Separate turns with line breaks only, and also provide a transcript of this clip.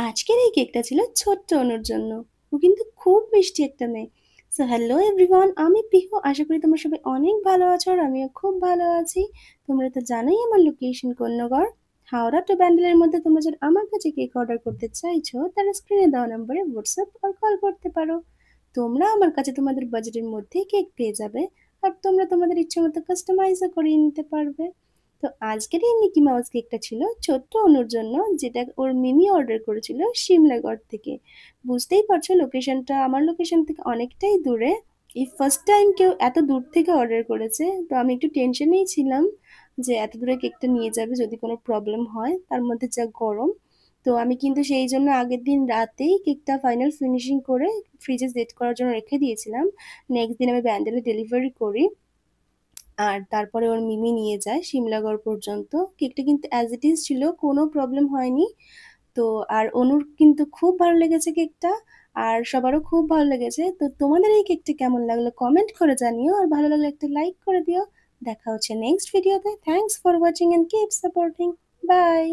আজকের এই কেকটা ছিল ছোট্ট অনুর জন্য। ও কিন্তু খুব মিষ্টি একটা মেয়ে। সো হ্যালো এভরিওয়ান, আমি পিহু। আশা করি তোমরা সবাই অনেক ভালো আছো আর আমিও খুব ভালো আছি। তোমরা তো জানোই আমার লোকেশন কোন্নগর, হাওড়া টু ব্যান্ডেলের মধ্যে। তোমরা যারা আমার কাছে কেক অর্ডার করতে চাইছো তারা স্ক্রিনে দেওয়া নম্বরে হোয়াটসঅ্যাপ আর কল করতে পারো। তোমরা আমার কাছে তোমাদের বাজেটের মধ্যেই কেক পেয়ে যাবে, আর তোমরা তোমাদের ইচ্ছে মতো কাস্টমাইজও করিয়ে নিতে পারবে। তো আজকের এই মিকি মাউস কেকটা ছিল ছোট্ট অনুর জন্য, যেটা ওর মিমি অর্ডার করেছিল শিমলাগড় থেকে। বুঝতেই পারছো লোকেশনটা আমার লোকেশন থেকে অনেকটাই দূরে। এই ফার্স্ট টাইম কেউ এত দূর থেকে অর্ডার করেছে, তো আমি একটু টেনশনেই ছিলাম যে এত দূরে কেকটা নিয়ে যাবে যদি কোনো প্রবলেম হয়, তার মধ্যে যা গরম। তো আমি কিন্তু সেই জন্য আগের দিন রাতেই কেকটা ফাইনাল ফিনিশিং করে ফ্রিজে সেট করার জন্য রেখে দিয়েছিলাম। নেক্সট দিন আমি ব্যান্ডেলে ডেলিভারি করি, আর তারপরে ওর মিমি নিয়ে যায় সিমলাগড় পর্যন্ত। কেকটা কিন্তু অ্যাজ ইট ইজ ছিল, কোনো প্রবলেম হয়নি। তো আর অনুর কিন্তু খুব ভালো লেগেছে কেকটা, আর সবারও খুব ভালো লেগেছে। তো তোমাদের এই কেকটা কেমন লাগলো কমেন্ট করে জানিও, আর ভালো লাগলে একটা লাইক করে দিও। দেখা হচ্ছে নেক্সট ভিডিওতে। Thanks for watching and keep supporting. By.